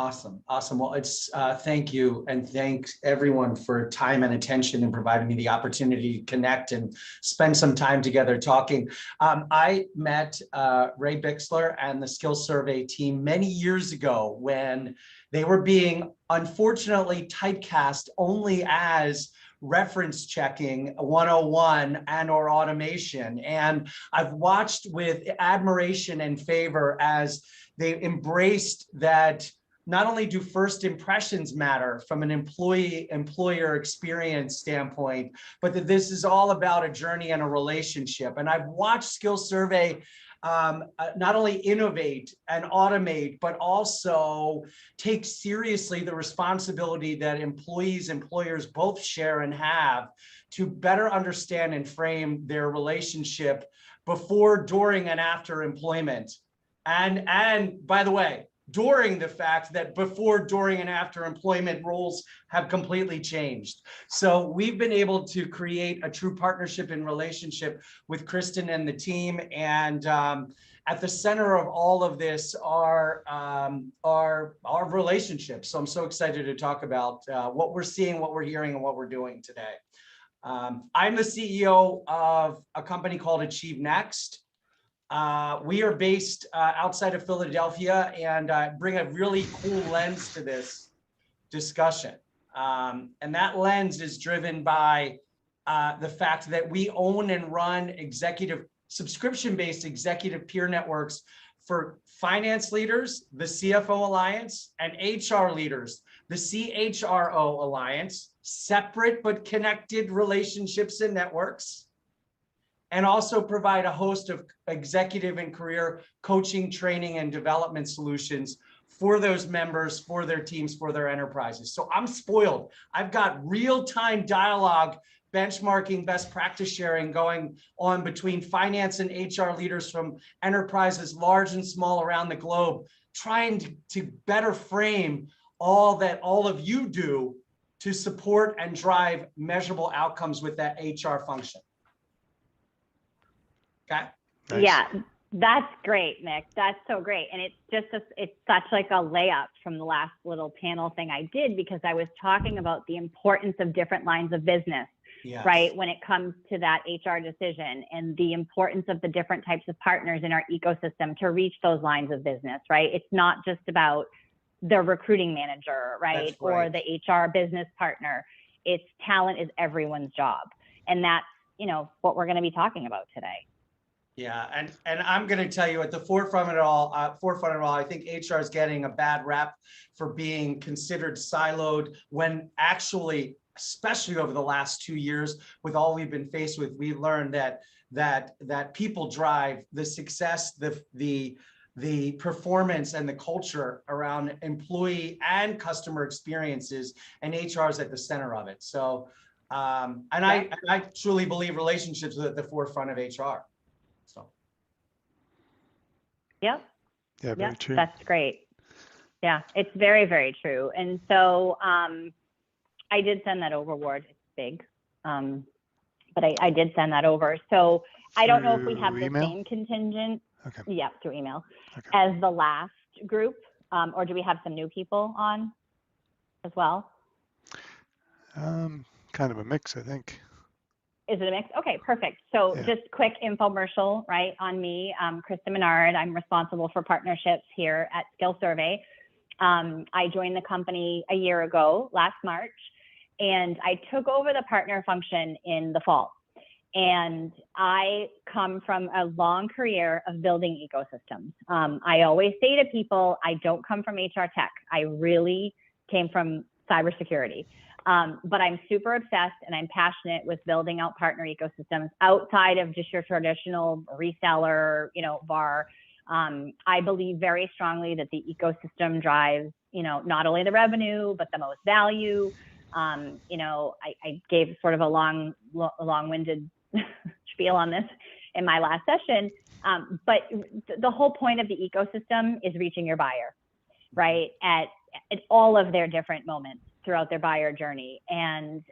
Awesome. Awesome. Well, it's thank you. And thanks everyone for time and attention and providing me the opportunity to connect and spend some time together talking. I met Ray Bixler and the Skill Survey team many years ago when they were being unfortunately typecast only as reference checking 101 and or automation. And I've watched with admiration and favor as they embraced that not only do first impressions matter from an employer experience standpoint, but that this is all about a journey and a relationship. And I've watched Skill Survey not only innovate and automate, but also take seriously the responsibility that employers both share and have to better understand and frame their relationship before, during, and after employment. And by the way, during the fact that before, during, and after employment roles have completely changed. So we've been able to create a true partnership and relationship with Kristen and the team. And at the center of all of this are relationships. So I'm so excited to talk about what we're seeing, what we're hearing, and what we're doing today. I'm the CEO of a company called Achieve Next. We are based outside of Philadelphia and bring a really cool lens to this discussion. And that lens is driven by the fact that we own and run subscription-based executive peer networks for finance leaders, the CFO Alliance, and HR leaders, the CHRO Alliance, separate but connected relationships and networks, and also provide a host of executive and career coaching, training, and development solutions for those members, for their teams, for their enterprises. So I'm spoiled. I've got real-time dialogue, benchmarking, best practice sharing going on between finance and HR leaders from enterprises large and small around the globe, trying to better frame all that all of you do to support and drive measurable outcomes with that HR function. Okay. Nice. Yeah, that's great, Nick. That's so great. And it's such like a layup from the last little panel thing I did, because I was talking about the importance of different lines of business, yes, right? When it comes to that HR decision, and the importance of the different types of partners in our ecosystem to reach those lines of business, right? It's not just about the recruiting manager, right? Or the HR business partner. It's talent is everyone's job. And that's, what we're going to be talking about today. Yeah, and I'm going to tell you, at the forefront of it all, I think HR is getting a bad rap for being considered siloed, when actually, especially over the last 2 years, with all we've been faced with, we've learned that people drive the success, the performance, and the culture around employee and customer experiences, and HR is at the center of it. So, I truly believe relationships are at the forefront of HR. Yep. Yeah, very true. That's great. Yeah, it's very, very true. And so I did send that over, Ward. It's big, but I did send that over. So I don't know if we have the same contingent. Okay. Yeah, through email, as the last group, or do we have some new people on as well? Kind of a mix, I think. Is it a mix? Okay, perfect. So just quick infomercial, right, on me. Kristen Menard. I'm responsible for partnerships here at Skill Survey. I joined the company a year ago, last March, and I took over the partner function in the fall. And I come from a long career of building ecosystems. I always say to people, I don't come from HR tech. I really came from cybersecurity. But I'm super obsessed and I'm passionate with building out partner ecosystems outside of just your traditional reseller, VAR. I believe very strongly that the ecosystem drives, not only the revenue, but the most value. I gave sort of a long-winded spiel on this in my last session. But the whole point of the ecosystem is reaching your buyer, right? At all of their different moments throughout their buyer journey, and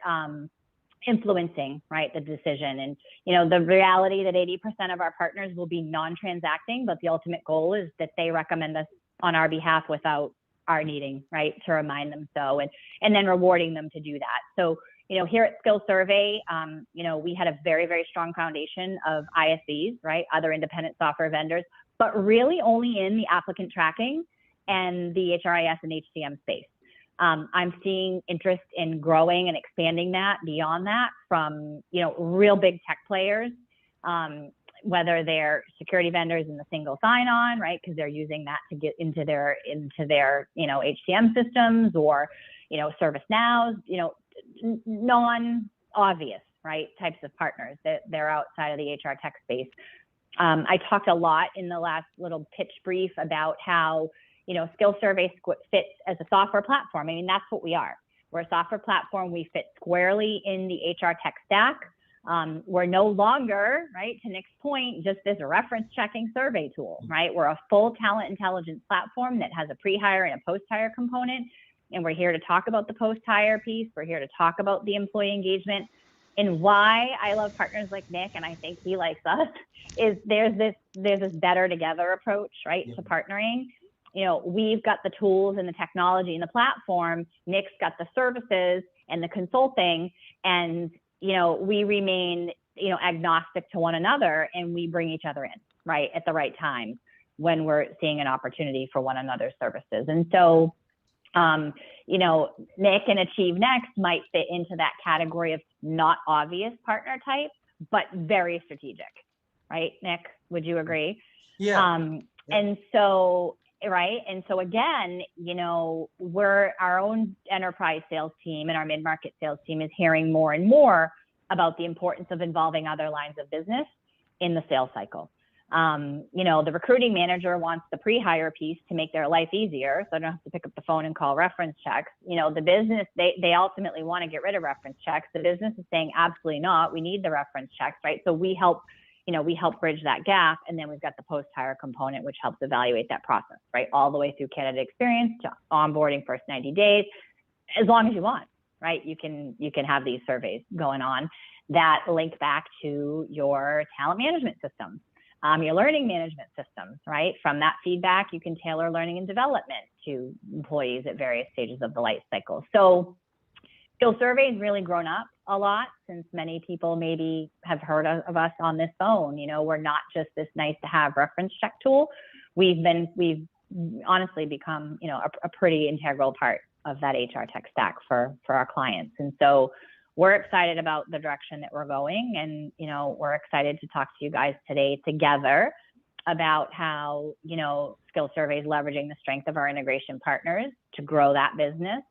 influencing, right, the decision. And, the reality that 80% of our partners will be non-transacting, but the ultimate goal is that they recommend us on our behalf without are needing, right, to remind them so, and then rewarding them to do that. So, here at Skill Survey, we had a very, very strong foundation of ISVs, right, other independent software vendors, but really only in the applicant tracking and the HRIS and HCM space. I'm seeing interest in growing and expanding that beyond that from, real big tech players, whether they're security vendors in the single sign-on, right, because they're using that to get into their HCM systems, or, ServiceNows, non-obvious, right, types of partners that they're outside of the HR tech space. I talked a lot in the last little pitch brief about how, Skill Survey fits as a software platform. I mean, that's what we are. We're a software platform. We fit squarely in the HR tech stack. We're no longer, right, to Nick's point, just this reference checking survey tool, right? We're a full talent intelligence platform that has a pre-hire and a post-hire component. And we're here to talk about the post-hire piece. We're here to talk about the employee engagement. And why I love partners like Nick, and I think he likes us, is there's this better together approach, right, to partnering. We've got the tools and the technology and the platform. Nick's got the services and the consulting, and we remain agnostic to one another, and we bring each other in, right, at the right time when we're seeing an opportunity for one another's services. And so Nick and Achieve Next might fit into that category of not obvious partner type, but very strategic, right? Nick, would you agree? Yeah. And so, right. And so again, we're our own enterprise sales team, and our mid-market sales team is hearing more and more about the importance of involving other lines of business in the sales cycle. The recruiting manager wants the pre-hire piece to make their life easier, so they don't have to pick up the phone and call reference checks. The business, they ultimately want to get rid of reference checks. The business is saying, absolutely not. We need the reference checks, right? So we help bridge that gap. And then we've got the post-hire component, which helps evaluate that process, right? All the way through candidate experience to onboarding first 90 days, as long as you want, right? You can have these surveys going on that link back to your talent management systems, your learning management systems, right? From that feedback, you can tailor learning and development to employees at various stages of the life cycle. So Skill Survey has really grown up a lot since many people maybe have heard of us on this phone. We're not just this nice to have reference check tool. We've honestly become, a pretty integral part of that HR tech stack for our clients. And so we're excited about the direction that we're going. And, we're excited to talk to you guys today together about how, Skill Survey is leveraging the strength of our integration partners to grow that business,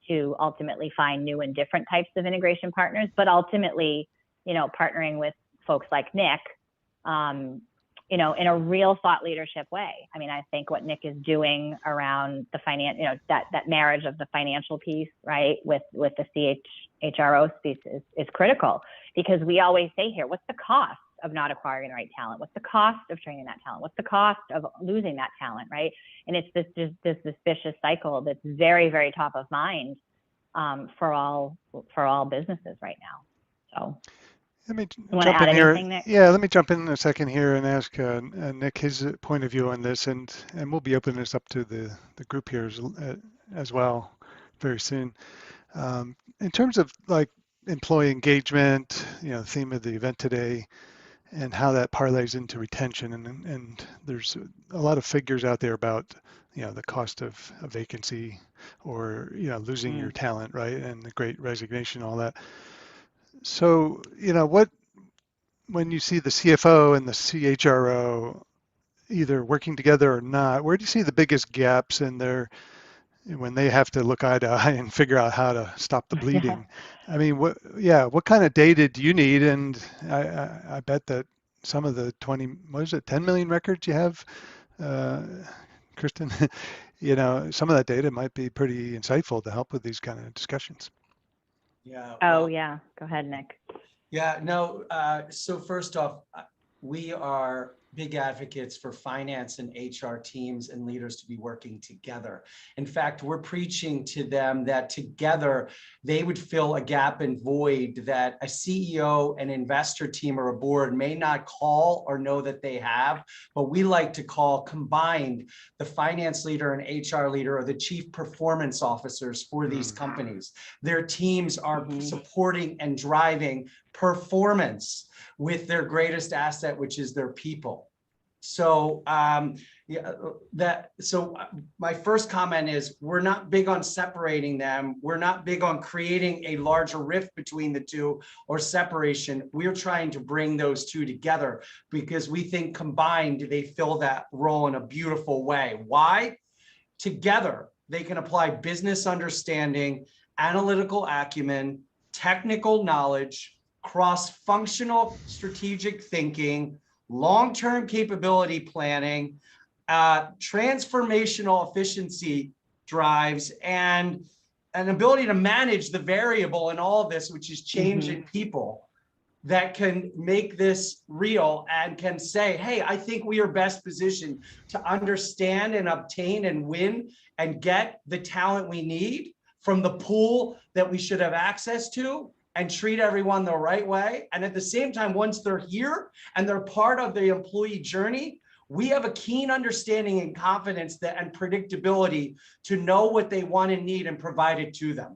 to ultimately find new and different types of integration partners, but ultimately, partnering with folks like Nick, in a real thought leadership way. I mean, I think what Nick is doing around the that marriage of the financial piece, right, with the CHRO piece is critical, because we always say here, what's the cost of not acquiring the right talent? What's the cost of training that talent? What's the cost of losing that talent, right? And it's this vicious cycle that's very, very top of mind for all businesses right now. So let me you jump in here. Nick? Yeah, let me jump in a second here and ask Nick his point of view on this, and we'll be opening this up to the group here as well very soon. In terms of like employee engagement, the theme of the event today, and how that parlays into retention, and there's a lot of figures out there about the cost of a vacancy, or losing your talent, right, and the Great Resignation, all that. So when you see the CFO and the CHRO either working together or not, where do you see the biggest gaps in when they have to look eye to eye and figure out how to stop the bleeding? I mean, what kind of data do you need? And I bet that some of the 10 million records you have, Kristen, some of that data might be pretty insightful to help with these kind of discussions. Yeah. Oh, yeah. Go ahead, Nick. Yeah, no. So first off, we are big advocates for finance and HR teams and leaders to be working together. In fact, we're preaching to them that together they would fill a gap and void that a CEO, an investor team, or a board may not call or know that they have, but we like to call combined the finance leader and HR leader or the chief performance officers for these companies. Their teams are supporting and driving performance with their greatest asset, which is their people. So my first comment is we're not big on separating them. We're not big on creating a larger rift between the two or separation. We're trying to bring those two together because we think combined they fill that role in a beautiful way. Why? Together, they can apply business understanding, analytical acumen, technical knowledge, cross-functional strategic thinking, long-term capability planning, transformational efficiency drives, and an ability to manage the variable in all of this, which is change in people, that can make this real and can say, hey, I think we are best positioned to understand and obtain and win and get the talent we need from the pool that we should have access to, and treat everyone the right way. And at the same time, once they're here and they're part of the employee journey, we have a keen understanding and confidence that and predictability to know what they want and need and provide it to them.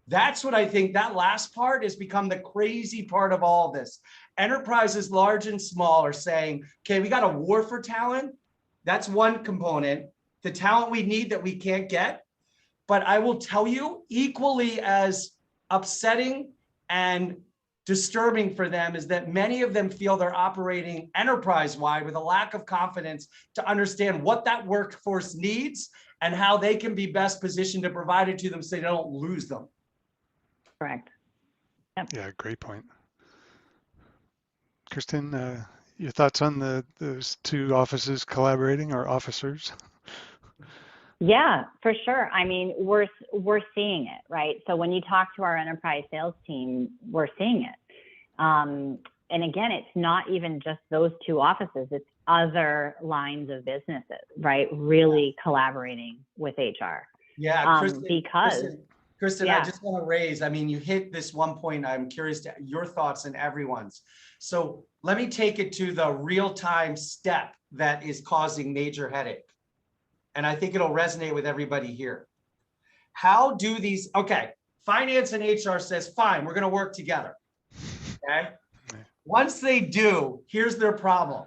That's what I think, that last part has become the crazy part of all of this. Enterprises large and small are saying, okay, we got a war for talent. That's one component, the talent we need that we can't get. But I will tell you, equally as upsetting and disturbing for them is that many of them feel they're operating enterprise-wide with a lack of confidence to understand what that workforce needs and how they can be best positioned to provide it to them so they don't lose them. Correct. Yep. Yeah, great point. Kristen, your thoughts on those two offices collaborating, or officers? Yeah, for sure. I mean, we're seeing it, right? So when you talk to our enterprise sales team, we're seeing it. And again, it's not even just those two offices, it's other lines of businesses, right? Really collaborating with HR. Yeah, Kristen, yeah. I just want to raise, I mean, you hit this one point. I'm curious to your thoughts and everyone's. So let me take it to the real-time step that is causing major headache. And I think it'll resonate with everybody here. How do these, okay, finance and HR says, fine, we're going to work together. Okay. Once they do, here's their problem.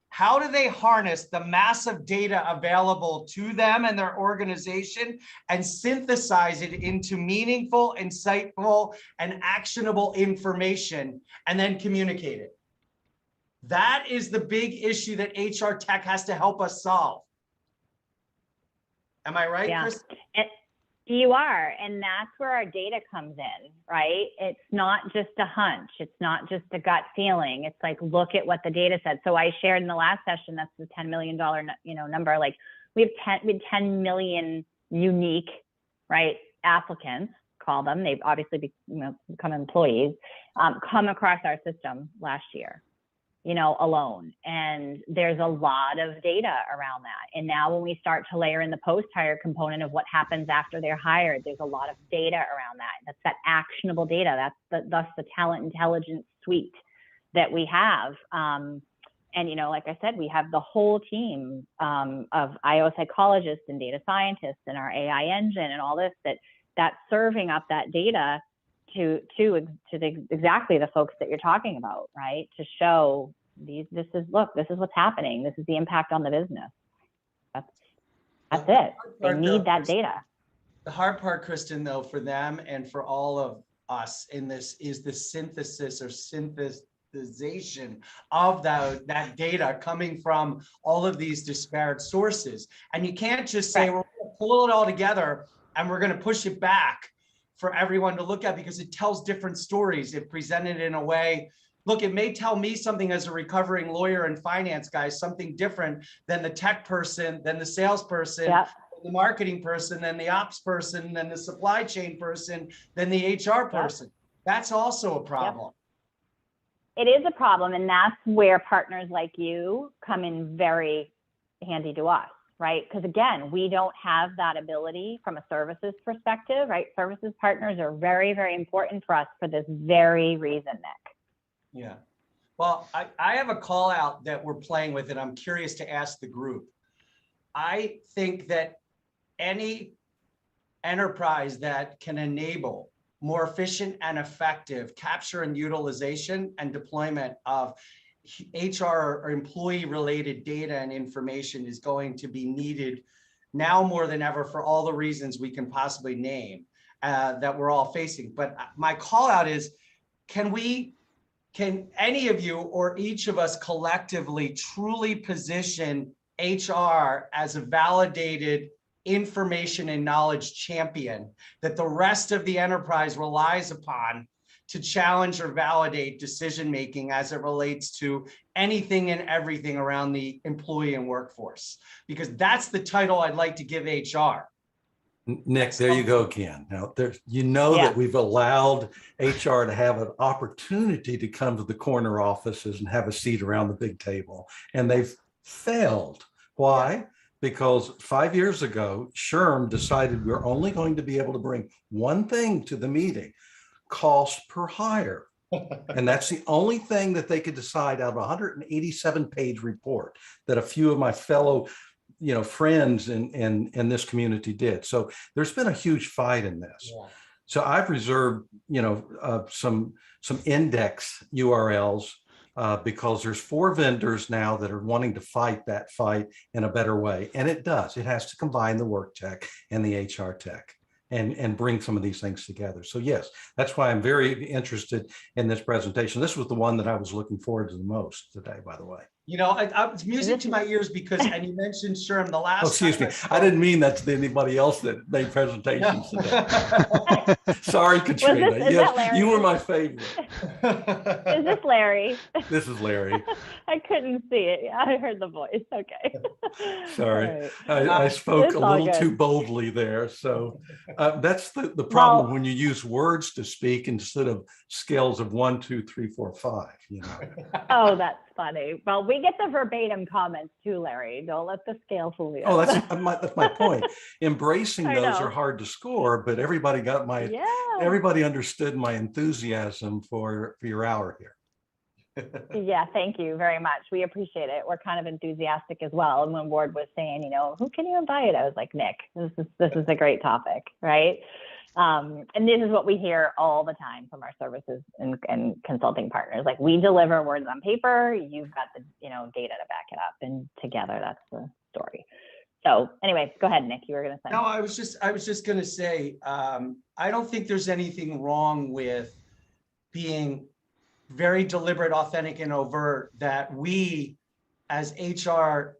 How do they harness the massive data available to them and their organization and synthesize it into meaningful, insightful, and actionable information and then communicate it? That is the big issue that HR tech has to help us solve. Am I right, yeah. Chris? You are, and that's where our data comes in, right? It's not just a hunch. It's not just a gut feeling. It's like, look at what the data said. So I shared in the last session, that's the $10 million, number. Like we have 10 million unique, right, applicants, call them. They've obviously become employees, come across our system last year, alone. And there's a lot of data around that. And now when we start to layer in the post-hire component of what happens after they're hired, there's a lot of data around that. That's that actionable data. That's thus the talent intelligence suite that we have. And, like I said, we have the whole team of IO psychologists and data scientists and our AI engine and all this that's serving up that data to exactly the folks that you're talking about, right? To show this is what's happening. This is the impact on the business. That's it. They need that data. The hard part, Kristen, though, for them and for all of us in this is the synthesis or synthesization of that data coming from all of these disparate sources. And you can't just say, we're going to pull it all together and we're going to push it back for everyone to look at because it tells different stories. It presented in a way, look, it may tell me something as a recovering lawyer and finance guy, something different than the tech person, than the salesperson, the marketing person, than the ops person, than the supply chain person, than the HR person. That's also a problem. it is a problem, and that's where partners like you come in very handy to us, right? Because again, we don't have that ability from a services perspective, right? Services partners are very, very important for us for this very reason, Nick. Yeah. Well, I have a call out that we're playing with, and I'm curious to ask the group. I think that any enterprise that can enable more efficient and effective capture and utilization and deployment of HR or employee-related data and information is going to be needed now more than ever for all the reasons we can possibly name that we're all facing. But my call out is, can any of you or each of us collectively truly position HR as a validated information and knowledge champion that the rest of the enterprise relies upon to challenge or validate decision-making as it relates to anything and everything around the employee and workforce? Because that's the title I'd like to give HR. Nick, there you go, Ken. Now, that we've allowed HR to have an opportunity to come to the corner offices and have a seat around the big table, and they've failed. Why? Because 5 years ago, SHRM decided we're only going to be able to bring one thing to the meeting: cost per hire. And that's the only thing that they could decide out of a 187-page report that a few of my fellow friends in this community did. So there's been a huge fight in this. Yeah. So I've reserved some index URLs because there's 4 vendors now that are wanting to fight that fight in a better way. And it has to combine the work tech and the HR tech and bring some of these things together. So yes, that's why I'm very interested in this presentation. This was the one that I was looking forward to the most today, by the way. It's music to my ears because, and you mentioned SHRM the last. Oh, excuse me. I didn't mean that to anybody else that made presentations today. Sorry, Katrina. Yes, you were my favorite. Is this Larry? This is Larry. I couldn't see it. I heard the voice. Okay. Sorry. Right. I spoke a little too boldly there. So that's the problem when you use words to speak instead of scales of 1, 2, 3, 4, 5. Oh, that's funny. Well, we get the verbatim comments too, Larry. Don't let the scale fool you. Oh, that's my point. Embracing those are hard to score, but everybody got everybody understood my enthusiasm for your hour here. Yeah, thank you very much. We appreciate it. We're kind of enthusiastic as well. And when Ward was saying, who can you invite? I was like, Nick, this is a great topic, right? And this is what we hear all the time from our services and consulting partners. Like, we deliver words on paper, you've got the data to back it up, and together that's the story. So anyway, go ahead, Nick, you were going to say. No, I was just going to say, I don't think there's anything wrong with being very deliberate, authentic, and overt that we as HR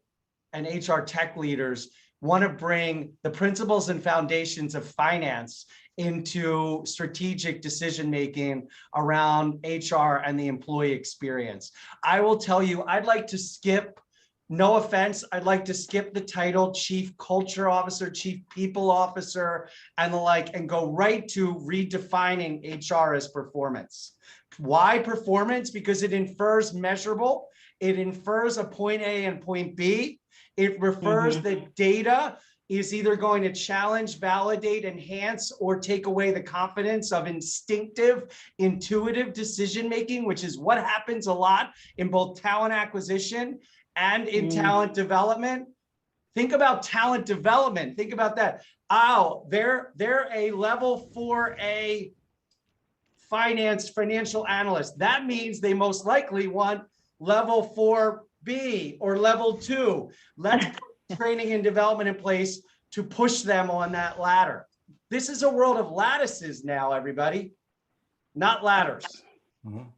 and HR tech leaders want to bring the principles and foundations of finance into strategic decision-making around HR and the employee experience. I will tell you, I'd like to skip, no offense, I'd like to skip the title Chief Culture Officer, Chief People Officer, and the like, and go right to redefining HR as performance. Why performance? Because it infers measurable. It infers a point A and point B. It refers that data is either going to challenge, validate, enhance, or take away the confidence of instinctive, intuitive decision-making, which is what happens a lot in both talent acquisition and in talent development. Think about talent development. Think about that. Oh, they're a level 4A financial analyst. That means they most likely want level 4B or level 2. Let's put training and development in place to push them on that ladder. This is a world of lattices now, everybody, not ladders,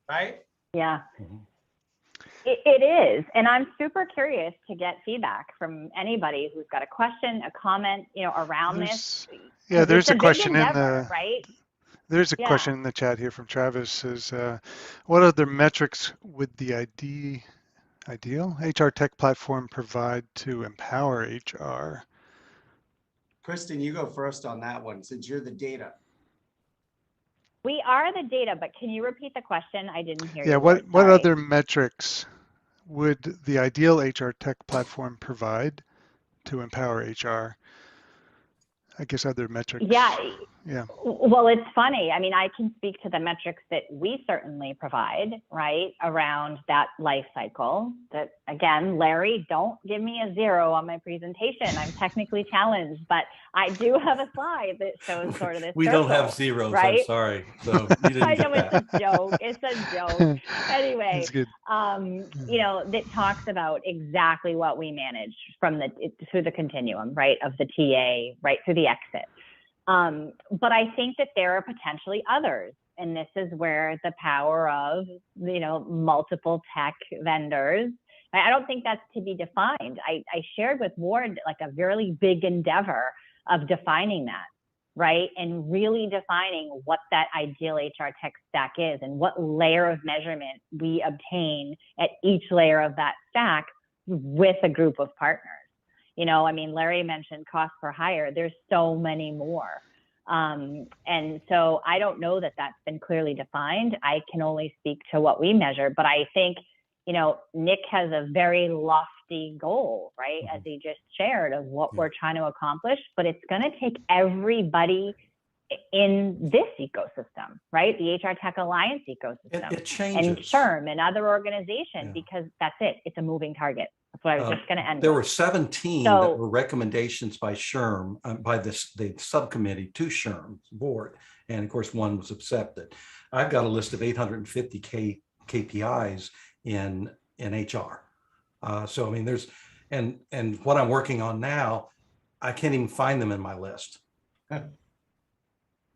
right? Yeah, it is. And I'm super curious to get feedback from anybody who's got a question, a comment, around this. Yeah, there's a question endeavor, right? There's a question in the chat here from Travis. Says, what other metrics would the ideal HR tech platform provide to empower HR? Kristen, you go first on that one since you're the data. We are the data, but can you repeat the question? I didn't hear Yeah, you. what Sorry. other metrics would the ideal HR tech platform provide to empower HR? I guess other metrics. Yeah. Yeah. Well, it's funny. I mean, I can speak to the metrics that we certainly provide, right, around that life cycle. That, again, Larry, don't give me a 0 on my presentation. I'm technically challenged, but I do have a slide that shows sort of this We circle, don't have zeros, right? I'm sorry. So you didn't I get know that. it's a joke. It's a joke. Anyway, That's good. you know, that talks about exactly what we manage from through the continuum, right, of the TA, right, through the exit. But I think that there are potentially others. And this is where the power of, you know, multiple tech vendors, I don't think that's to be defined. I shared with Ward like a really big endeavor of defining that, right? And really defining what that ideal HR tech stack is and what layer of measurement we obtain at each layer of that stack with a group of partners. You know, I mean, Larry mentioned cost per hire. There's so many more. And so I don't know that that's been clearly defined. I can only speak to what we measure, but I think, you know, Nick has a very lofty goal, right? As he just shared of what we're trying to accomplish, but it's going to take everybody in this ecosystem, right? The HR Tech Alliance ecosystem, It changes. and SHRM and other organizations, because that's it. It's a moving target. That's what I was just going to end There with. were 17 that were recommendations by SHRM, by the subcommittee to SHRM's board. And of course, one was accepted. I've got a list of 850 KPIs in HR. So, I mean, there's, and what I'm working on now, I can't even find them in my list.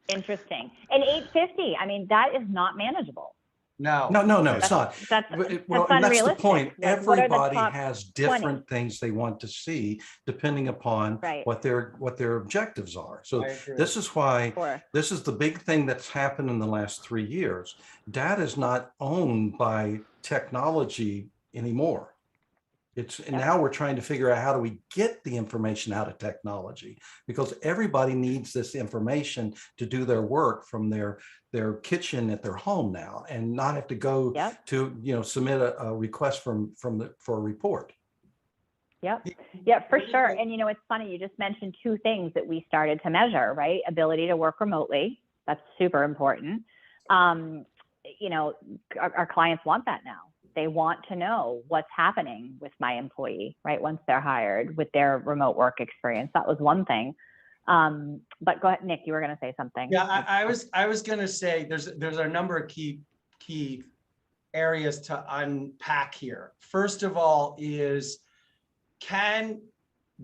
Interesting. And 850, I mean, that is not manageable. No, it's not. That's Well, and that's the unrealistic. point. Like, what are the Everybody top has 20? different things they want to see depending upon what their objectives are. So this is why this is the big thing that's happened in the last 3 years. Data is not owned by technology anymore. And now we're trying to figure out how do we get the information out of technology, because everybody needs this information to do their work from their kitchen at their home now, and not have to go to, you know, submit a request for a report. Yeah, for sure. And, you know, it's funny, you just mentioned two things that we started to measure, right? Ability to work remotely. That's super important. You know, our clients want that now. They want to know what's happening with my employee, right? Once they're hired, with their remote work experience. That was one thing. But go ahead, Nick, you were going to say something. Yeah, I was going to say there's a number of key areas to unpack here. First of all is, can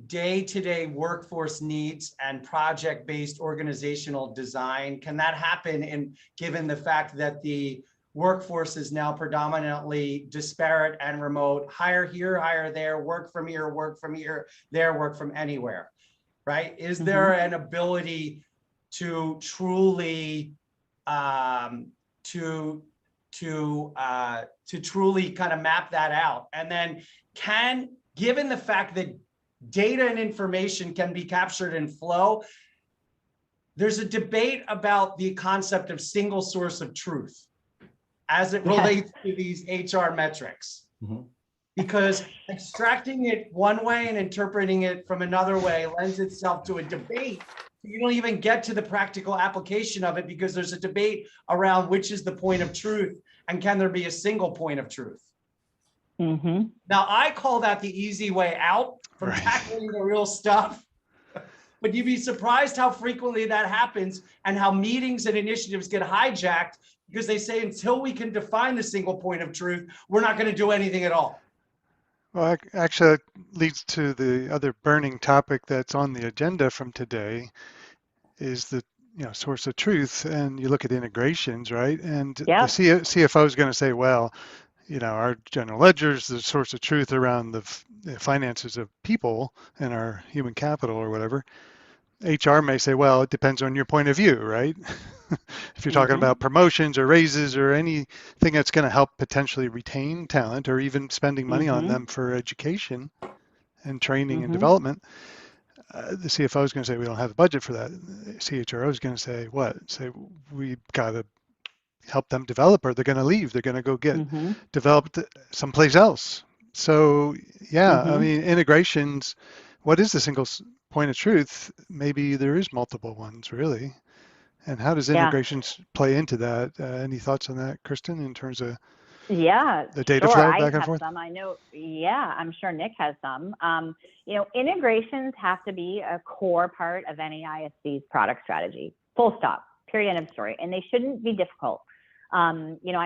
day-to-day workforce needs and project-based organizational design, can that happen in given the fact that the workforce is now predominantly disparate and remote, hire here, hire there, work from here, there, work from anywhere, right? Is there an ability to truly truly kind of map that out? And then given the fact that data and information can be captured in flow, there's a debate about the concept of single source of truth as it relates to these HR metrics. Because extracting it one way and interpreting it from another way lends itself to a debate. You don't even get to the practical application of it, because there's a debate around which is the point of truth and can there be a single point of truth. Now, I call that the easy way out from tackling the real stuff. But you'd be surprised how frequently that happens and how meetings and initiatives get hijacked because they say, until we can define the single point of truth, we're not going to do anything at all. Well, actually, it leads to the other burning topic that's on the agenda from today, is the source of truth. And you look at integrations, right? And the CFO is going to say, well, our general ledger is the source of truth around the finances of people and our human capital or whatever. HR may say, well, it depends on your point of view, right? If you're talking about promotions or raises or anything that's going to help potentially retain talent, or even spending money on them for education and training and development, the CFO is going to say, we don't have the budget for that. CHRO is going to say, what? Say, we got to help them develop, or they're going to leave. They're going to go get developed someplace else. So yeah, I mean, integrations, what is the single point of truth? Maybe there is multiple ones, really. And how does integrations play into that? Any thoughts on that, Kristen, in terms of the data flow back and forth? Some. I know, I'm sure Nick has some. Integrations have to be a core part of any ISV's product strategy. Full stop, period, end of story. And they shouldn't be difficult. I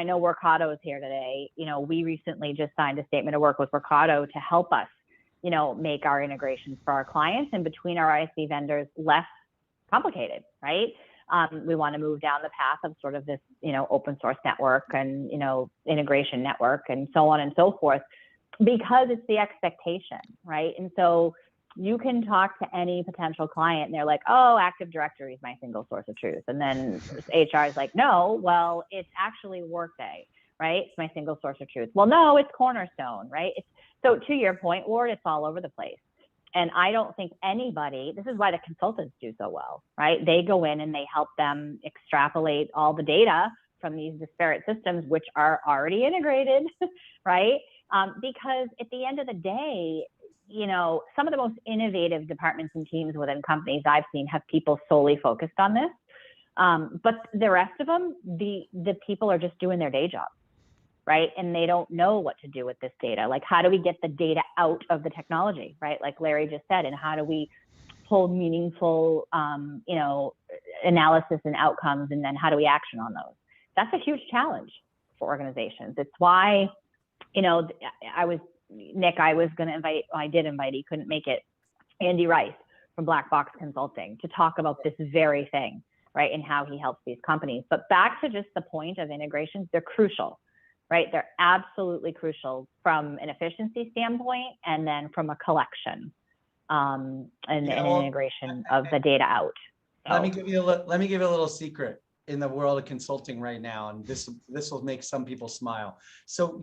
know Workato is here today. We recently just signed a statement of work with Workato to help us, make our integrations for our clients and between our ISV vendors less complicated, right? We want to move down the path of sort of this, open source network and, integration network and so on and so forth, because it's the expectation, right? And so you can talk to any potential client and they're like, oh, Active Directory is my single source of truth. And then HR is like, no, well, it's actually Workday, right? It's my single source of truth. Well, no, it's Cornerstone, right? So to your point, Ward, it's all over the place. And I don't think anybody, this is why the consultants do so well, right? They go in and they help them extrapolate all the data from these disparate systems, which are already integrated, right? Because at the end of the day, some of the most innovative departments and teams within companies I've seen have people solely focused on this. But the rest of them, the people are just doing their day job, right? And they don't know what to do with this data. Like, how do we get the data out of the technology, right? Like Larry just said, and how do we pull meaningful, analysis and outcomes, and then how do we action on those? That's a huge challenge for organizations. It's why, I was going to invite, I did invite, he couldn't make it, Andy Rice from Black Box Consulting to talk about this very thing, right? And how he helps these companies. But back to just the point of integrations, they're crucial, right? They're absolutely crucial from an efficiency standpoint, and then from a collection and an integration of the data out. So. Let me give you a little secret in the world of consulting right now, and this will make some people smile. So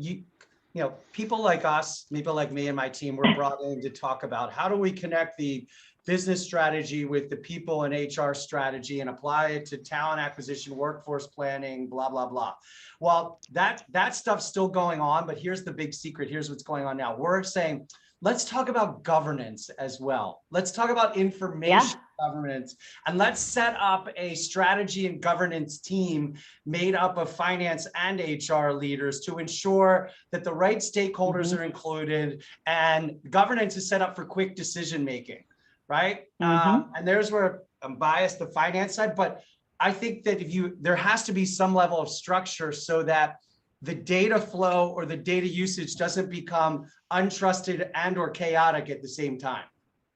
people like us, people like me and my team, were brought in to talk about how do we connect the business strategy with the people and HR strategy and apply it to talent acquisition, workforce planning, blah, blah, blah. Well, that stuff's still going on, but here's the big secret. Here's what's going on now. We're saying, let's talk about governance as well. Let's talk about information governance, and let's set up a strategy and governance team made up of finance and HR leaders to ensure that the right stakeholders are included and governance is set up for quick decision-making, right? And there's where I'm biased, the finance side, but I think that there has to be some level of structure so that the data flow or the data usage doesn't become untrusted and or chaotic at the same time.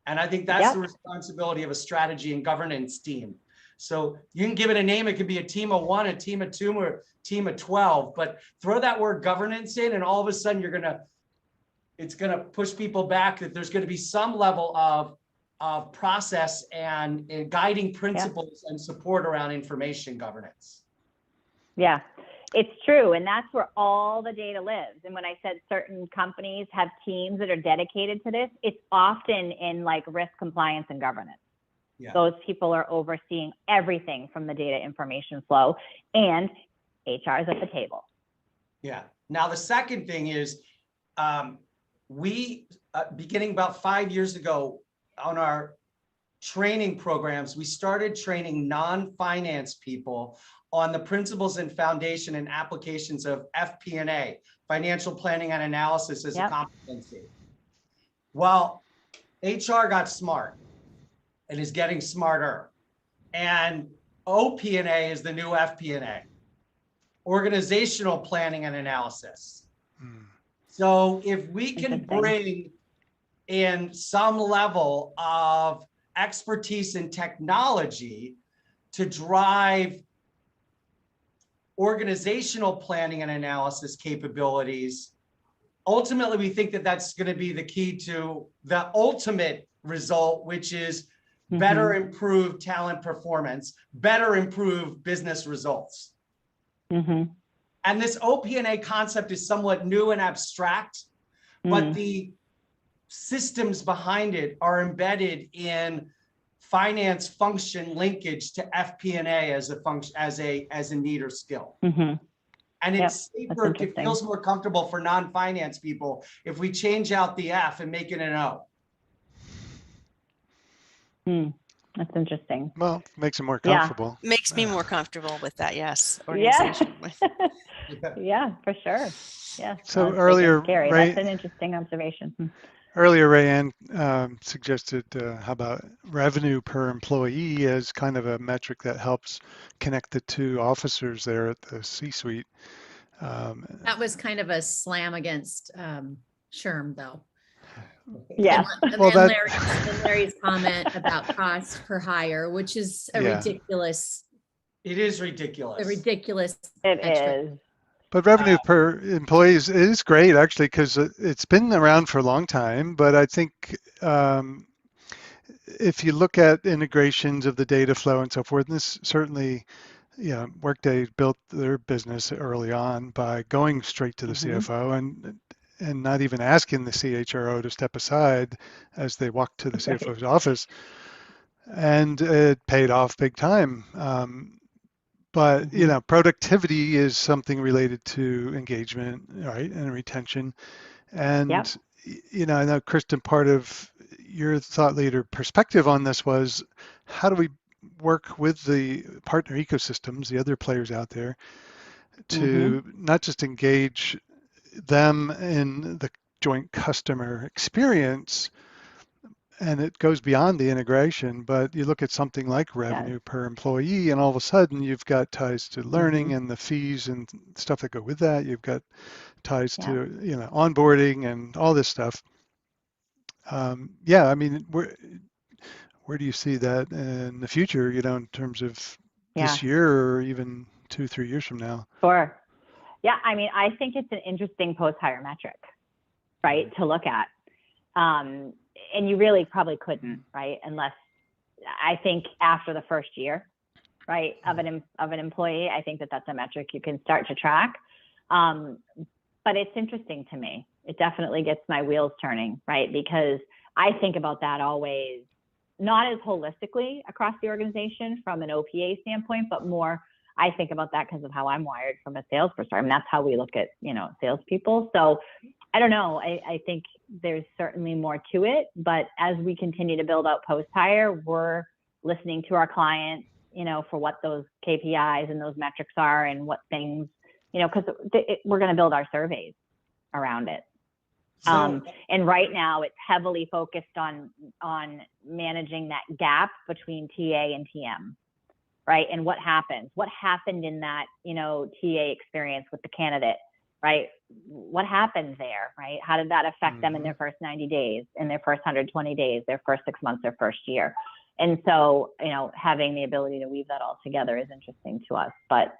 And I think that's the responsibility of a strategy and governance team. So you can give it a name. It could be a team of 1, a team of 2, or a team of 12, but throw that word governance in and all of a sudden it's going to push people back, that there's going to be some level of process and guiding principles and support around information governance. Yeah. It's true. And that's where all the data lives. And when I said certain companies have teams that are dedicated to this, it's often in like risk compliance and governance. Yeah. Those people are overseeing everything from the data information flow, and HR is at the table. Yeah. Now, the second thing is we, beginning about 5 years ago on our training programs, we started training non-finance people on the principles and foundation and applications of FP&A, financial planning and analysis, as a competency. Well, HR got smart and is getting smarter. And OP&A is the new FP&A, organizational planning and analysis. So if we can bring in some level of expertise in technology to drive organizational planning and analysis capabilities, ultimately, we think that that's going to be the key to the ultimate result, which is better improved talent performance, better improved business results. And this OP&A concept is somewhat new and abstract, but the systems behind it are embedded in finance function linkage to FP&A as a function, as a need or skill. And it's safer, it feels more comfortable for non-finance people if we change out the F and make it an O. That's interesting. Well, makes it more comfortable. Makes me more comfortable with that. Yes. Organization. Yeah, for sure. Yeah. So earlier, Gary, Ray, that's an interesting observation. Earlier, Rayanne suggested how about revenue per employee as kind of a metric that helps connect the two officers there at the C-suite. That was kind of a slam against SHRM, though. Yeah. And Larry's comment about cost per hire, which is a ridiculous. It is ridiculous. A ridiculous. It metric. is. But revenue per employee is great, actually, because it's been around for a long time. But I think if you look at integrations of the data flow and so forth, and this certainly, Workday built their business early on by going straight to the CFO and not even asking the CHRO to step aside as they walked to the CFO's office. And it paid off big time. But, productivity is something related to engagement, right, and retention. And, I know, Kristen, part of your thought leader perspective on this was, how do we work with the partner ecosystems, the other players out there, to not just engage them in the joint customer experience, and it goes beyond the integration, but you look at something like revenue per employee, and all of a sudden you've got ties to learning and the fees and stuff that go with that. You've got ties to, onboarding and all this stuff. I mean, where do you see that in the future, in terms of this year or even 2-3 years from now? Sure. Yeah, I mean, I think it's an interesting post-hire metric, right, to look at. And you really probably couldn't, right? Unless, I think after the first year, right, of an employee, I think that's a metric you can start to track. But it's interesting to me. It definitely gets my wheels turning, right? Because I think about that always, not as holistically across the organization from an OPA standpoint, but more, I think about that because of how I'm wired from a sales perspective. I mean, that's how we look at, salespeople. So I don't know. I think there's certainly more to it, but as we continue to build out post-hire, we're listening to our clients, for what those KPIs and those metrics are and what things, because we're going to build our surveys around it. And right now it's heavily focused on managing that gap between TA and TM, right? And what happened in that, TA experience with the candidate, right? What happened there, right? How did that affect them in their first 90 days, in their first 120 days, their first 6 months, their first year? And so, having the ability to weave that all together is interesting to us. But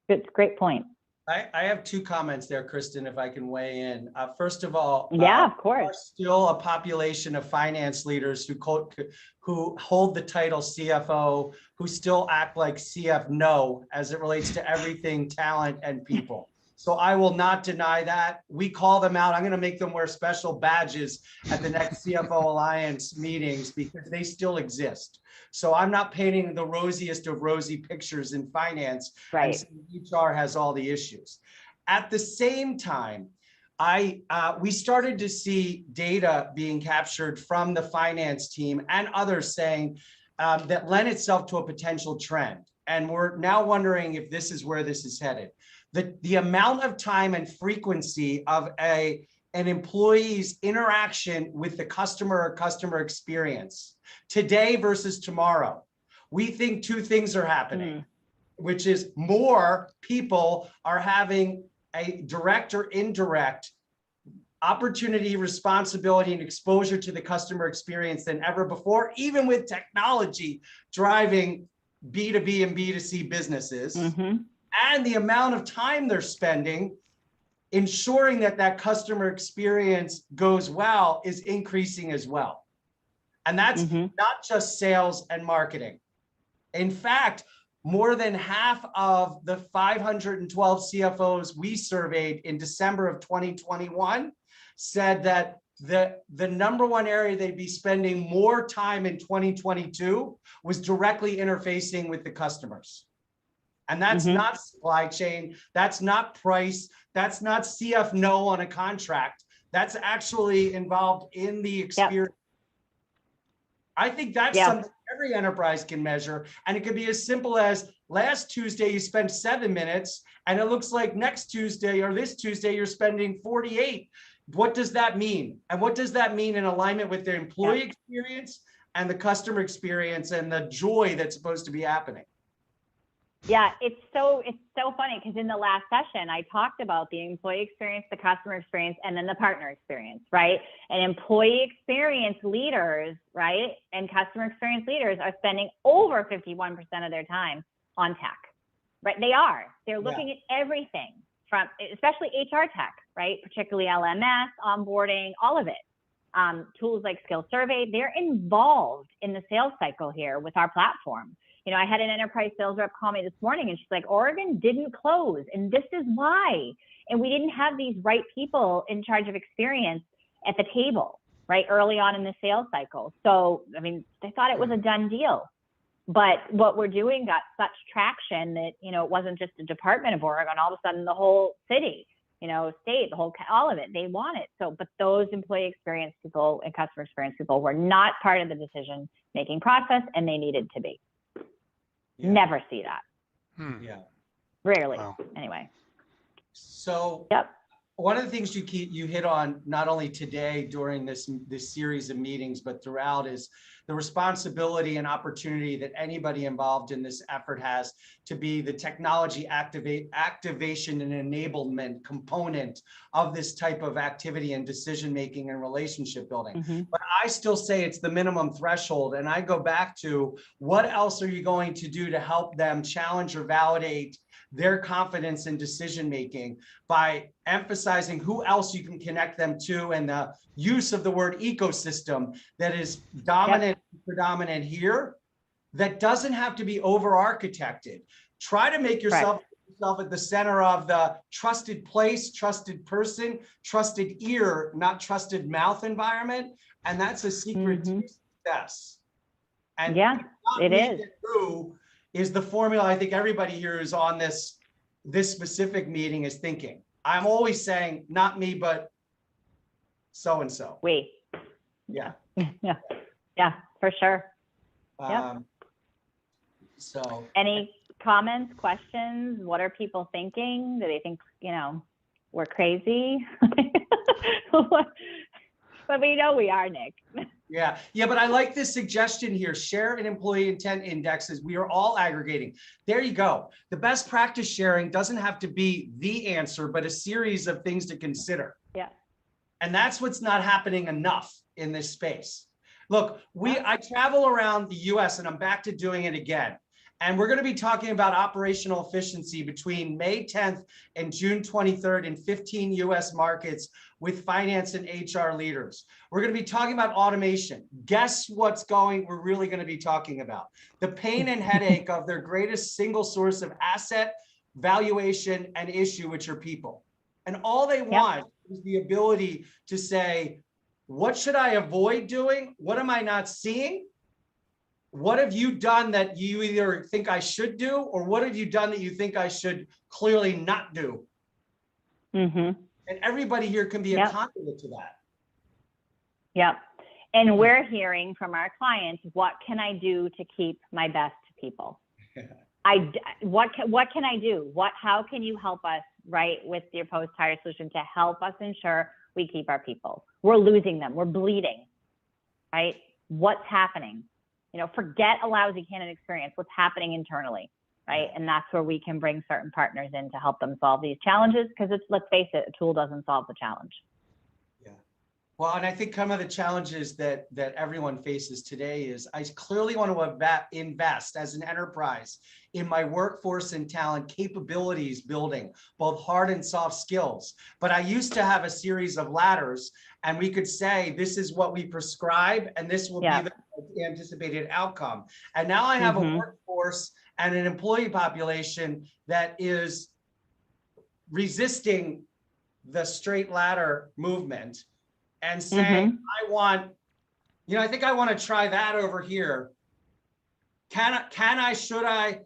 it's a great point. I have two comments there, Kristen, if I can weigh in. First of all, of course, there's still a population of finance leaders who hold the title CFO, who still act like CFO as it relates to everything talent and people. So I will not deny that. We call them out. I'm going to make them wear special badges at the next CFO Alliance meetings because they still exist. So I'm not painting the rosiest of rosy pictures in finance. Right. HR has all the issues. At the same time, we started to see data being captured from the finance team and others saying that lent itself to a potential trend. And we're now wondering if this is where this is headed. The amount of time and frequency of an employee's interaction with the customer or customer experience today versus tomorrow, we think two things are happening, which is more people are having a direct or indirect opportunity, responsibility, and exposure to the customer experience than ever before, even with technology driving B2B and B2C businesses. And the amount of time they're spending ensuring that customer experience goes well is increasing as well. And that's not just sales and marketing. In fact, more than half of the 512 CFOs we surveyed in December of 2021 said that the number one area they'd be spending more time in 2022 was directly interfacing with the customers. And that's not supply chain, that's not price, that's not CF no on a contract. That's actually involved in the experience. I think that's something every enterprise can measure. And it could be as simple as last Tuesday, you spent 7 minutes, and it looks like next Tuesday or this Tuesday, you're spending 48. What does that mean? And what does that mean in alignment with the employee experience and the customer experience and the joy that's supposed to be happening? Yeah, it's so funny because in the last session, I talked about the employee experience, the customer experience, and then the partner experience, right? And employee experience leaders, right, and customer experience leaders are spending over 51% of their time on tech, right? They are. They're looking at everything from, especially HR tech, right? Particularly LMS, onboarding, all of it. Tools like Skill Survey, they're involved in the sales cycle here with our platform. You know, I had an enterprise sales rep call me this morning and she's like, Oregon didn't close and this is why. And we didn't have these right people in charge of experience at the table, right? Early on in the sales cycle. So, I mean, they thought it was a done deal. But what we're doing got such traction that, you know, it wasn't just the Department of Oregon, all of a sudden the whole city, you know, state, the whole, all of it, they want it. So, but those employee experience people and customer experience people were not part of the decision-making process and they needed to be. Never see that. Yeah. Rarely. Wow. Anyway. So one of the things you hit on not only today during this series of meetings, but throughout is the responsibility and opportunity that anybody involved in this effort has to be the technology activation and enablement component of this type of activity and decision-making and relationship building. But I still say it's the minimum threshold. And I go back to what else are you going to do to help them challenge or validate their confidence in decision-making by emphasizing who else you can connect them to and the use of the word ecosystem that is dominant, predominant here, that doesn't have to be over-architected. Try to make yourself at the center of the trusted place, trusted person, trusted ear, not trusted mouth environment. And that's a secret to success. And it is. Who is the formula I think everybody here who's on this specific meeting is thinking. I'm always saying, not me, but so-and-so. We. Yeah. Yeah, for sure. So. Any comments, questions? What are people thinking? Do they think, you know, we're crazy? But we know we are, Nick. Yeah, but I like this suggestion here. Share an employee intent indexes. We are all aggregating. There you go. The best practice sharing doesn't have to be the answer, but a series of things to consider. Yeah. And that's what's not happening enough in this space. Look, I travel around the US and I'm back to doing it again. And we're going to be talking about operational efficiency between May 10th and June 23rd in 15 US markets with finance and HR leaders. We're going to be talking about automation. Guess what's we're really going to be talking about? The pain and headache of their greatest single source of asset, valuation, and issue, which are people. And all they want is the ability to say, what should I avoid doing? What am I not seeing? What have you done that you either think I should do, or what have you done that you think I should clearly not do? And everybody here can be a conduit to that. Yep. And we're hearing from our clients, what can I do to keep my best people? What can I do? How can you help us, right, with your post-hire solution to help us ensure we keep our people? We're losing them. We're bleeding, right? What's happening? You know, forget a lousy candidate experience. What's happening internally, right? And that's where we can bring certain partners in to help them solve these challenges, because let's face it, a tool doesn't solve the challenge. Yeah. Well, and I think some of the challenges that everyone faces today is I clearly want to invest as an enterprise in my workforce and talent capabilities building, both hard and soft skills. But I used to have a series of ladders, and we could say, this is what we prescribe, and this will be the anticipated outcome. And now I have a workforce and an employee population that is resisting the straight ladder movement and saying, I want, I think I want to try that over here. Can I, should I,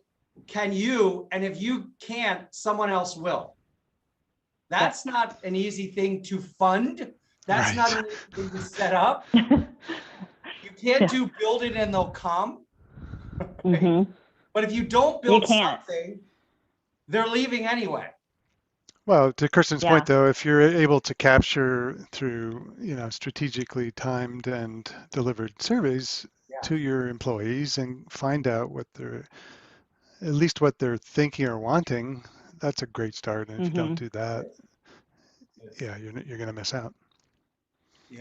can you? And if you can't, someone else will. That's not an easy thing to fund. That's not an easy thing to set up. You can't do build it and they'll come. Right? But if you don't build something, they're leaving anyway. Well, to Kristen's point, though, if you're able to capture through, strategically timed and delivered surveys to your employees and find out at least what they're thinking or wanting, that's a great start. And if you don't do that, you're going to miss out.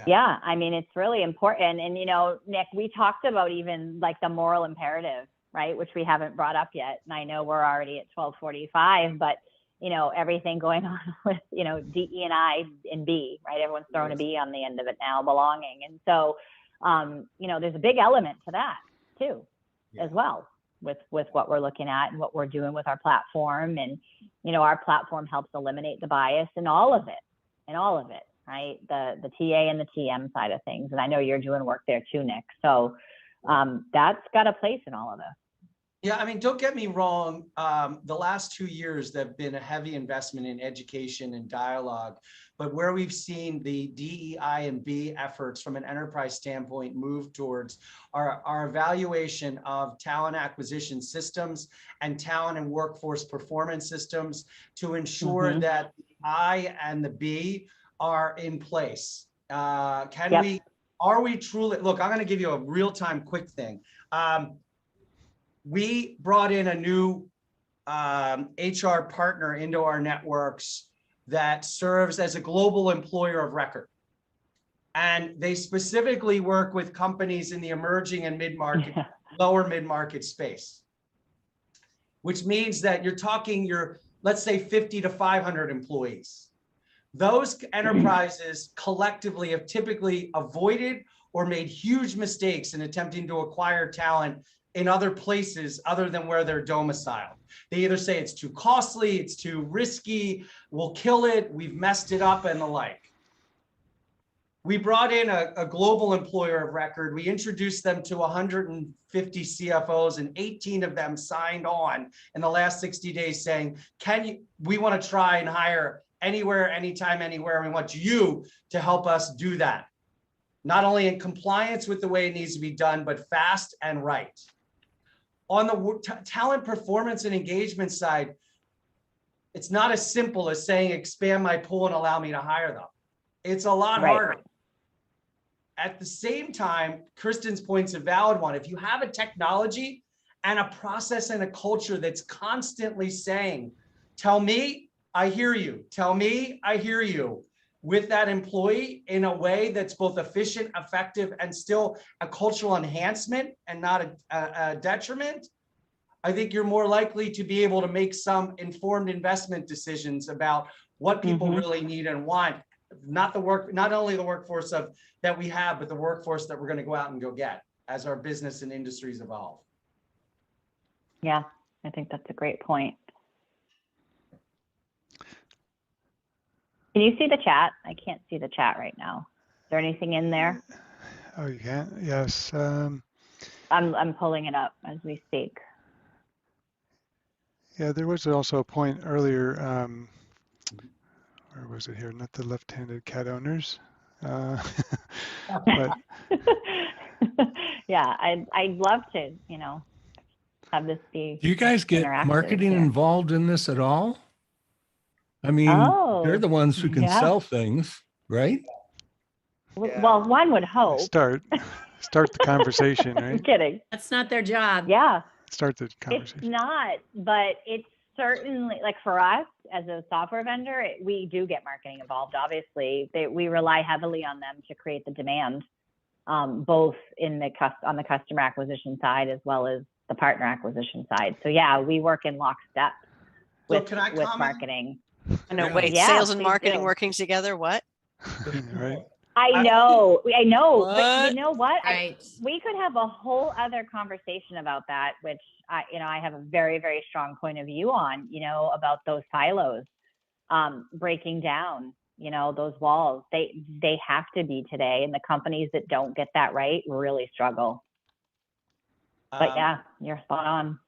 Yeah, I mean, it's really important. And, Nick, we talked about even like the moral imperative, right? Which we haven't brought up yet. And I know we're already at 12:45, but everything going on with, DE and I and B, right? Everyone's throwing a B on the end of it now, belonging. And so, there's a big element to that too, as well, with what we're looking at and what we're doing with our platform. And, our platform helps eliminate the bias in all of it, right? The TA and the TM side of things. And I know you're doing work there too, Nick. So that's got a place in all of this. Yeah, I mean, don't get me wrong. The last 2 years, there have been a heavy investment in education and dialogue, but where we've seen the DEI and B efforts from an enterprise standpoint move towards our evaluation of talent acquisition systems and talent and workforce performance systems to ensure that the I and the B are in place. Are we truly, look, I'm going to give you a real-time quick thing. We brought in a new HR partner into our networks that serves as a global employer of record. And they specifically work with companies in the emerging and mid-market, lower mid-market space, which means that you're talking let's say 50 to 500 employees. Those enterprises collectively have typically avoided or made huge mistakes in attempting to acquire talent in other places other than where they're domiciled. They either say it's too costly, it's too risky, we'll kill it, we've messed it up, and the like. We brought in a global employer of record. We introduced them to 150 CFOs, and 18 of them signed on in the last 60 days saying, we want to try and hire anywhere, anytime, anywhere. We want you to help us do that. Not only in compliance with the way it needs to be done, but fast and right. On the talent performance and engagement side, it's not as simple as saying expand my pool and allow me to hire them. It's a lot harder. At the same time, Kristen's point's a valid one. If you have a technology and a process and a culture that's constantly saying, tell me, I hear you. Tell me, I hear you. With that employee in a way that's both efficient, effective, and still a cultural enhancement and not a detriment, I think you're more likely to be able to make some informed investment decisions about what people really need and want. Not only the workforce that we have, but the workforce that we're going to go out and go get as our business and industries evolve. Yeah, I think that's a great point. Can you see the chat? I can't see the chat right now. Is there anything in there? Oh, you can? Yes. I'm pulling it up as we speak. Yeah, there was also a point earlier. Where was it here? Not the left-handed cat owners. But yeah, I'd love to, have this be. Do you guys get marketing involved in this at all? I mean, they're the ones who can sell things, right? Well, one would hope. Start the conversation, right? I'm kidding. That's not their job. Yeah. Start the conversation. It's not, but it's certainly, like for us as a software vendor, we do get marketing involved. Obviously, we rely heavily on them to create the demand, both on the customer acquisition side as well as the partner acquisition side. So yeah, we work in lockstep with marketing. No, wait, sales and marketing working together, what? Right. I know, but you know what? Right. We could have a whole other conversation about that, which I have a very, very strong point of view on, about those silos, breaking down, those walls, they have to be today. And the companies that don't get that right really struggle. But yeah, you're spot on.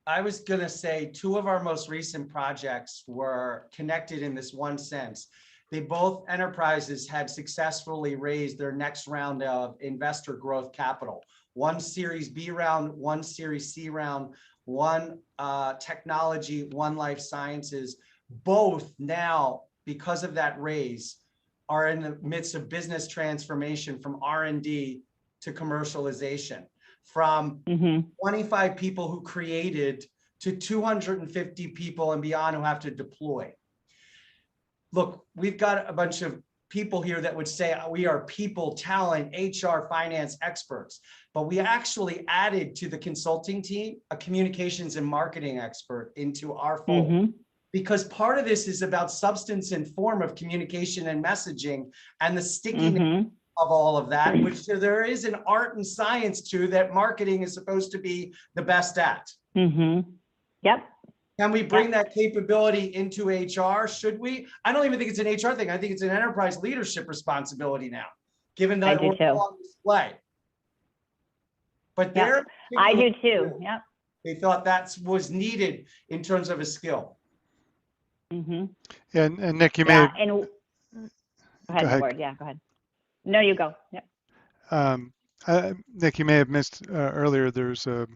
I was going to say 2 of our most recent projects were connected in this one sense. Both enterprises had successfully raised their next round of investor growth capital. One Series B round, one Series C round, one technology, one life sciences. Both now, because of that raise, are in the midst of business transformation from R&D to commercialization. From 25 people who created to 250 people and beyond who have to deploy. Look, we've got a bunch of people here that would say we are people, talent, HR, finance experts, but we actually added to the consulting team a communications and marketing expert into our fold. Because part of this is about substance and form of communication and messaging and the stickiness of all of that, which there is an art and science to that marketing is supposed to be the best at. Yep. Can we bring that capability into HR? Should we? I don't even think it's an HR thing. I think it's an enterprise leadership responsibility now, given that we're on display. But I do too. Yep. They thought that was needed in terms of a skill. And Nick, you may have, go ahead. Go ahead. No, you go. Yep. Nick, you may have missed earlier. There's a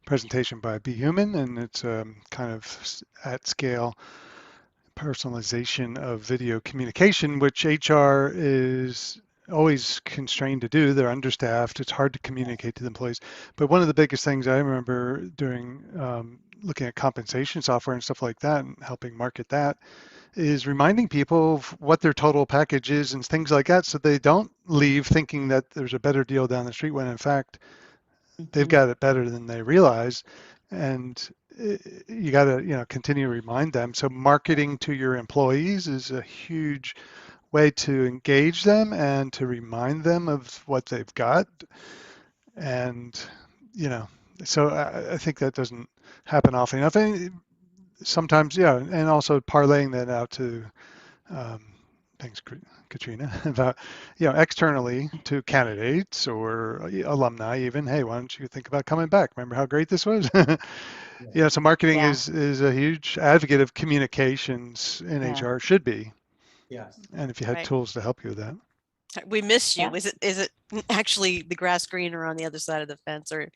presentation by Be Human, and it's kind of at scale personalization of video communication, which HR is always constrained to do. They're understaffed. It's hard to communicate to the employees. But one of the biggest things I remember during looking at compensation software and stuff like that and helping market that is reminding people of what their total package is and things like that, so they don't leave thinking that there's a better deal down the street when in fact they've got it better than they realize. And you got to continue to remind them. So marketing to your employees is a huge way to engage them and to remind them of what they've got. And so I think that doesn't happen often enough. And sometimes, and also parlaying that out to thanks, Katrina, about externally to candidates or alumni even. Hey, why don't you think about coming back? Remember how great this was? So marketing is a huge advocate of communications in HR, should be. Yes. And if you had tools to help you with that. We missed you. Is it actually the grass greener on the other side of the fence, or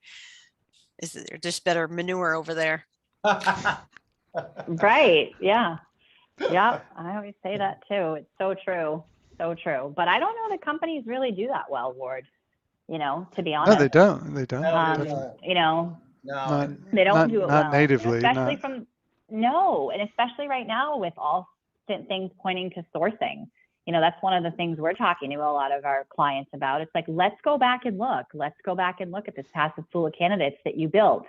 is there just better manure over there? Right. Yeah. Yep. I always say that too. It's so true. So true. But I don't know that companies really do that well, Ward, to be honest. No, they don't. They don't. No, they don't do it well. Not natively. Especially and especially right now with all things pointing to sourcing. That's one of the things we're talking to a lot of our clients about. It's like, let's go back and look. Let's go back and look at this passive pool of candidates that you built.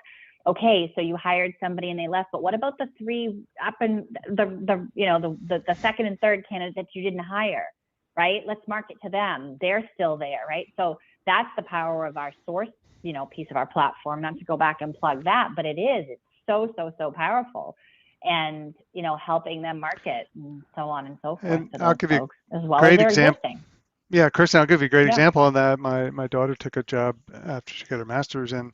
Okay, so you hired somebody and they left, but what about the 3 up and the second and third candidates that you didn't hire, right? Let's market to them. They're still there, right? So that's the power of our source, piece of our platform. Not to go back and plug that, but it's so powerful. And helping them market and so on and so forth. And I'll give you a great example. Yeah, Kristen, I'll give you a great example on that. My daughter took a job after she got her master's, and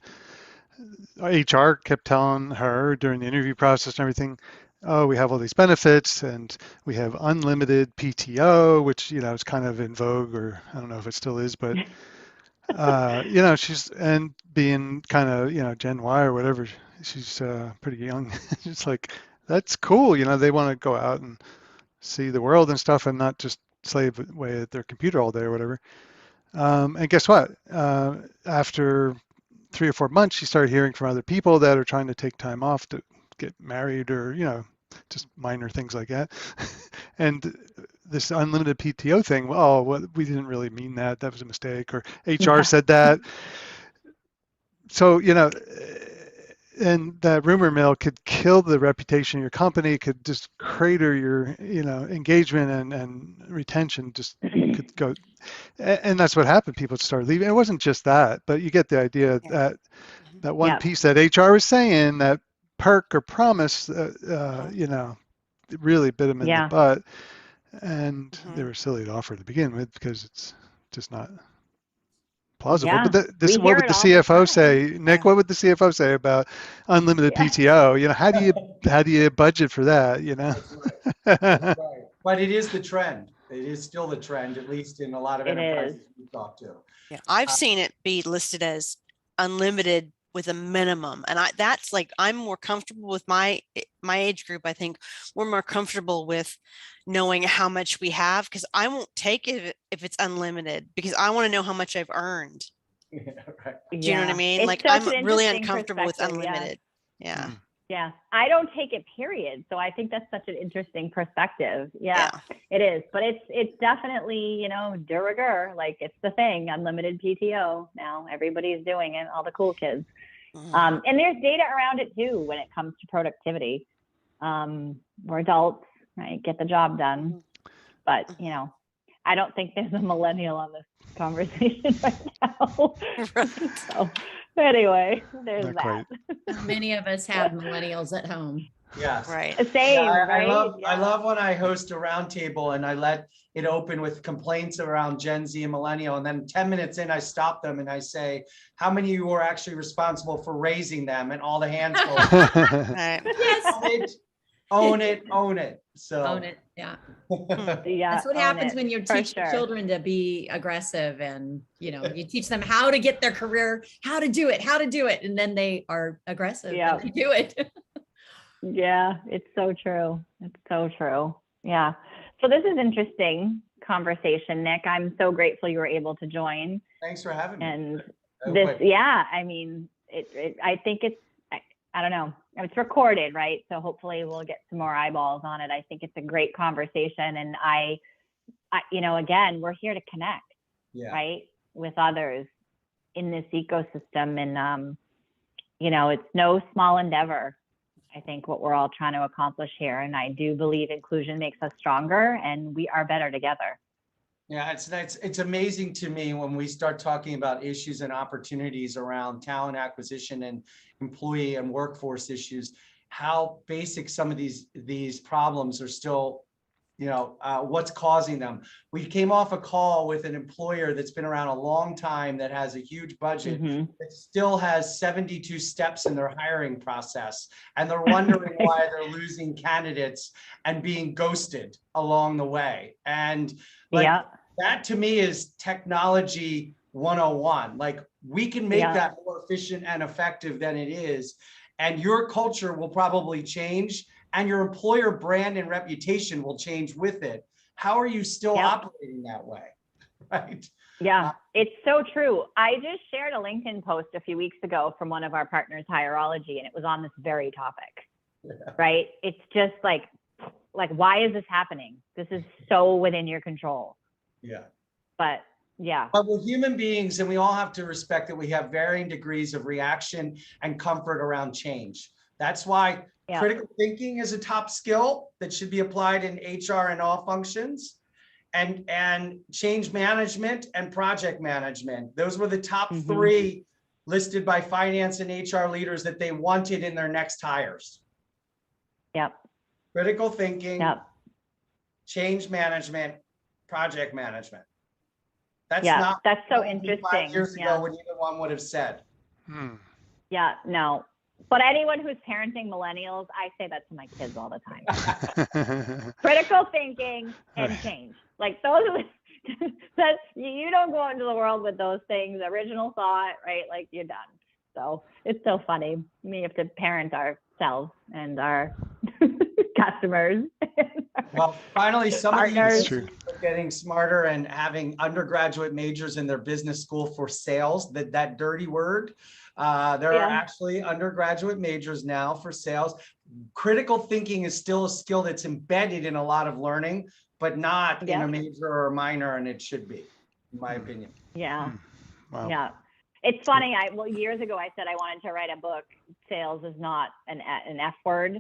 HR kept telling her during the interview process and everything, oh, we have all these benefits and we have unlimited PTO, which is kind of in vogue, or I don't know if it still is, but she's, and being kind of Gen Y or whatever, she's pretty young. It's like, that's cool. They want to go out and see the world and stuff and not just slave away at their computer all day or whatever. And guess what? After 3 or 4 months, she started hearing from other people that are trying to take time off to get married or, just minor things like that. And this unlimited PTO thing, we didn't really mean that. That was a mistake. Or HR said that. So, and that rumor mill could kill the reputation of your company, could just crater your, engagement and retention just could go. And that's what happened. People started leaving. It wasn't just that, but you get the idea that one piece that HR was saying, that perk or promise, really bit them in the butt. And they Mhm. were silly to offer to begin with because it's just not plausible. Yeah, But we what hear would it the all the CFO time. say, Nick? Yeah. What would the CFO say about unlimited Yeah. PTO? You know, how do you budget for that? You know, That's right. That's right. But it is the trend. It is still the trend, at least in a lot of It is. enterprises we talk to. Yeah, I've seen it be listed as unlimited with a minimum, and that's like I'm more comfortable with my age group. I think we're more comfortable with knowing how much we have because I won't take it if it's unlimited because I want to know how much I've earned. Yeah, right. Do you know what I mean? It's Like such I'm an really interesting uncomfortable with perspective, yeah. unlimited. Yeah. Yeah, I don't take it, period. So I think that's such an interesting perspective. Yeah, it is. But it's definitely, you know, de rigueur. Like it's the thing, unlimited PTO now. Everybody's doing it, all the cool kids. Mhm. And there's data around it too when it comes to productivity. We're adults, right? Get the job done. But, you know, I don't think there's a millennial on this conversation right now. Right. So anyway, there's Not that. quite. Many of us have millennials at home. Yes. Right. Same, Yeah, I right? love Yeah. I love when I host a roundtable and I let it open with complaints around Gen Z and millennial, and then 10 minutes in I stop them and I say, how many of you are actually responsible for raising them? And all the hands go, Right. Yes. own it. So Own it. Yeah. Yeah, That's what own happens it, when you for teach your sure. children to be aggressive and, you know, you teach them how to get their career, how to do it. And then they are aggressive Yeah. and they do it. Yeah, it's so true. It's so true. Yeah. So this is interesting conversation, Nick. I'm so grateful you were able to join. Thanks for having me. And I hope this, I- yeah, I mean, I think I don't know. It's recorded, right? So hopefully we'll get some more eyeballs on it. I think it's a great conversation. And I you know, again, we're here to connect, Yeah. right, with others in this ecosystem. And, you know, it's no small endeavor. I think what we're all trying to accomplish here. And I do believe inclusion makes us stronger and we are better together. Yeah, it's amazing to me when we start talking about issues and opportunities around talent acquisition and employee and workforce issues, how basic some of these problems are still, you know, what's causing them. We came off a call with an employer that's been around a long time that has a huge budget, that still has 72 steps in their hiring process. And they're wondering why they're losing candidates and being ghosted along the way. And like, that to me is technology 101. Like we can make that more efficient and effective than it is. And your culture will probably change and your employer brand and reputation will change with it. How are you still operating that way? Right. Yeah, it's so true. I just shared a LinkedIn post a few weeks ago from one of our partners, Hierology, and it was on this very topic, right? It's just like, why is this happening? This is so within your control. Yeah. But yeah. But we're human beings and we all have to respect that we have varying degrees of reaction and comfort around change. That's why critical thinking is a top skill that should be applied in HR and all functions. And change management and project management. Those were the top three listed by finance and HR leaders that they wanted in their next hires. Yep. Critical thinking, change management, project management. That's not that's so interesting. 5 years ago when either one would have said. Yeah, no. But anyone who's parenting millennials, I say that to my kids all the time. Critical thinking and change. Like those are that you don't go into the world with those things, original thought, right? Like you're done. So it's so funny. We have to parent ourselves and our customers. Well, finally, some of Partners. these are getting smarter and having undergraduate majors in their business school for sales, that dirty word. There are actually undergraduate majors now for sales. Critical thinking is still a skill that's embedded in a lot of learning, but not in a major or a minor, and it should be, in my opinion. Yeah. Wow. Yeah. It's funny. Years ago, I said I wanted to write a book. Sales is not an F word.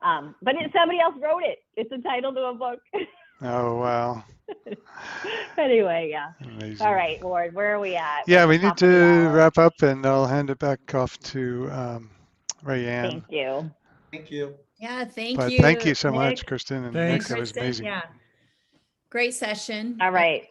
But somebody else wrote it. It's the title to a book. Oh, wow. Anyway, yeah. Amazing. All right, Ward, where are we at? Yeah, we need to wrap up and I'll hand it back off to Rayanne. Thank you. Thank you. Yeah, thank But you. thank you so Nick. much, Kristen and Thanks. Nick. That was Kristen, amazing. Yeah. Great session. All right.